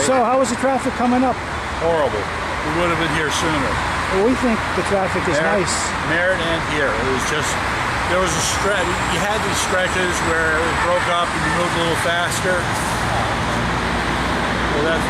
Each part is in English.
right? So how was the traffic coming up? Horrible. We would have been here sooner. Well, we think the traffic is nice. Merritt and here. It was just, there was a stretch. You had these stretches where it broke up and you moved a little faster. Well, that's...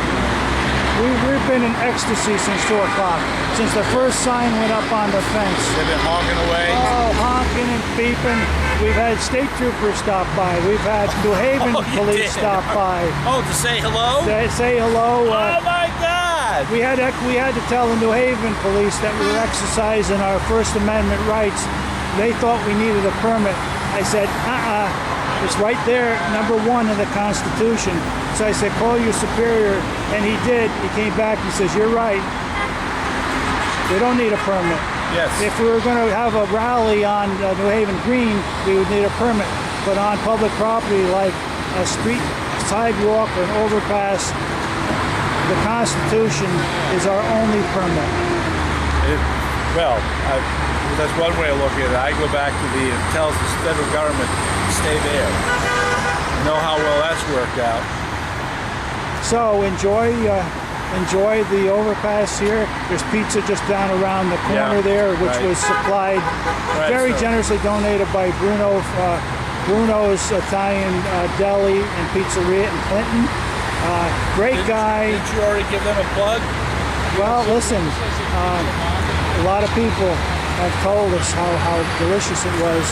We've been in ecstasy since 2 o'clock. Since the first sign went up on the fence. They've been honking away. Oh, honking and beeping. We've had state troopers stop by. We've had New Haven police stop by. Oh, to say hello? Say hello. Oh my God! We had to tell the New Haven police that we were exercising our First Amendment rights. They thought we needed a permit. I said, it's right there, number 1 in the Constitution. So I said, call your superior, and he did. He came back, he says, you're right. They don't need a permit. Yes. If we were going to have a rally on New Haven Green, we would need a permit. But on public property like a street, sidewalk, or an overpass, the Constitution is our only permit. That's one way of looking at it. I go back to it tells the federal government to stay there. You know how well that's worked out. So enjoy the overpass here. There's pizza just down around the corner there, which was supplied very generously donated by Bruno's Italian Deli and Pizzeria in Clinton. Great guy. Did you already give them a plug? Well, listen, a lot of people have told us how delicious it was,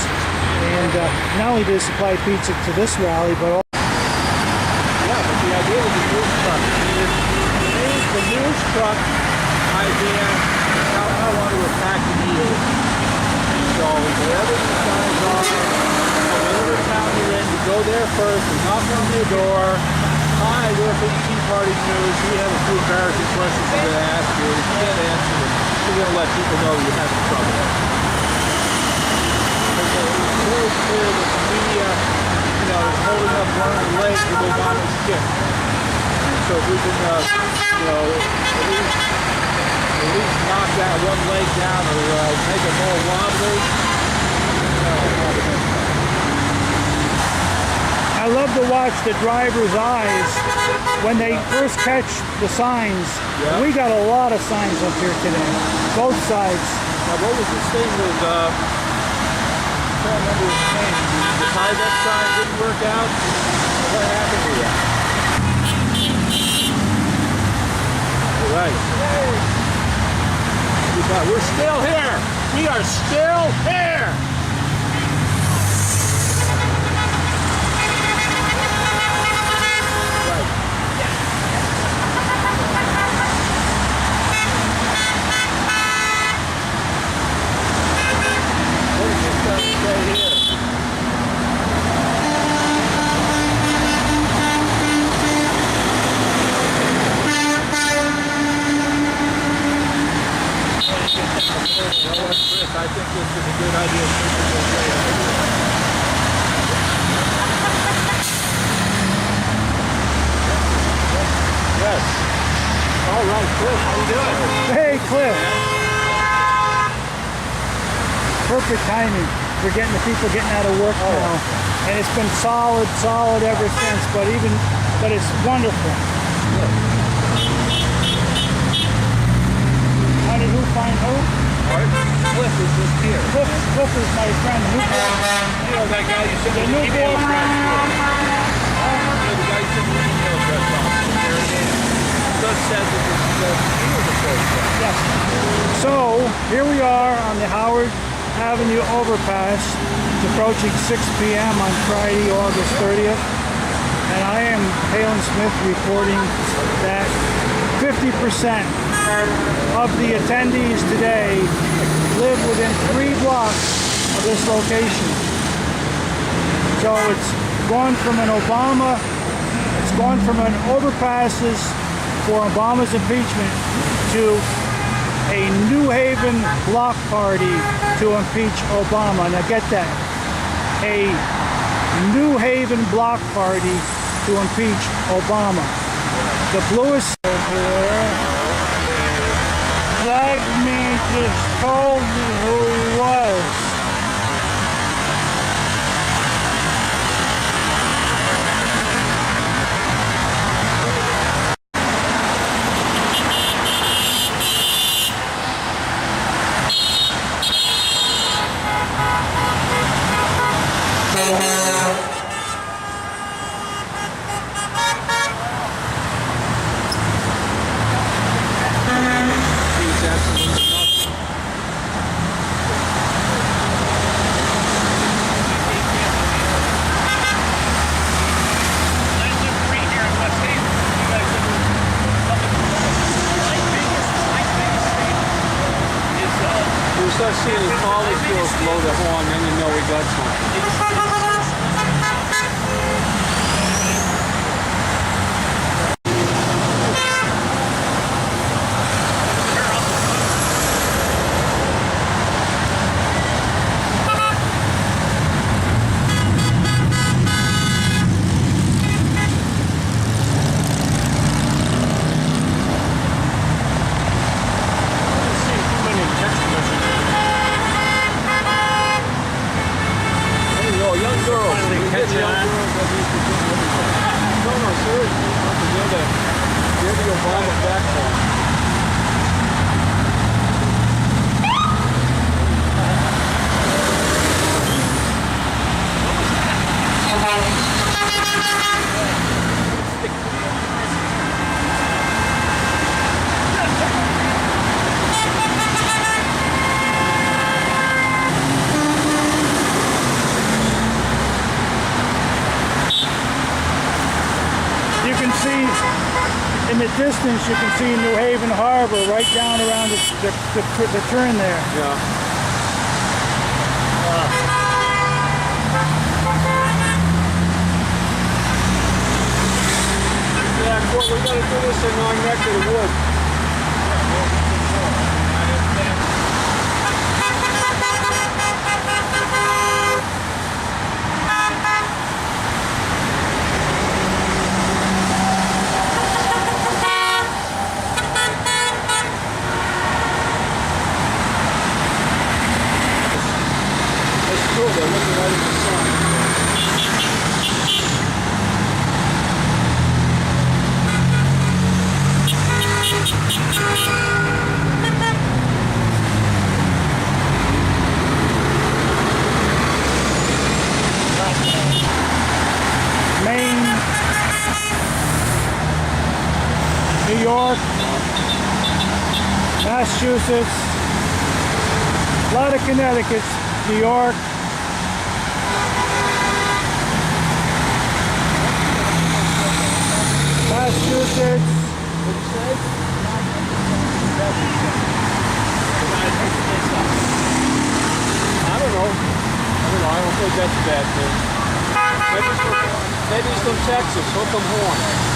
and not only did they supply pizza to this rally, but also but the idea of the news truck is the news truck idea is how I want to attack the news. So wherever the signs are, whatever town you're in, you go there first, you knock on their door. Hi, we're from the Tea Party News. We have a few embarrassing questions to ask you. If you can't answer them, we're going to let people know you're having trouble. It's very clear that the media, is holding up one of the legs that they want to skip. So if we can, at least knock that one leg down or make it more wobbly, I love to watch the driver's eyes when they first catch the signs. Yeah. We got a lot of signs up here today, both sides. Now, what was this thing with, I can't remember his name, the Tyvek sign didn't work out? What happened to that? All right. We're still here. We are still here. I think this is a good idea. Yes. All right, Cliff, how you doing? Hey, Cliff. Perfect timing. We're getting the people getting out of work now, and it's been solid ever since. But it's wonderful. How did who find who? Cliff is just here. Cliff is my friend. You know that guy you sent the email address to? The guy you sent the email address on. There it is. It just says that this is the place. Yes. So here we are on the Howard Avenue overpass. It's approaching 6 p.m. on Friday, August 30th. And I am Palin Smith reporting that 50% of the attendees today live within 3 blocks of this location. So it's gone from an overpasses for Obama's impeachment to a New Haven block party to impeach Obama. Now get that. A New Haven block party to impeach Obama. The bluest here. That means just told me who he was. horn, then you know we got something. You can see in the distance, you can see New Haven Harbor right down around the turn there. Yeah. Yeah, well, we gotta do this in our neck of the woods. It's cool, they're looking right at the sun. Maine, New York, Massachusetts, a lot of Connecticut, New York, Massachusetts. I don't know. I don't think that's a bad thing. Maybe it's from Texas, hook 'em horn.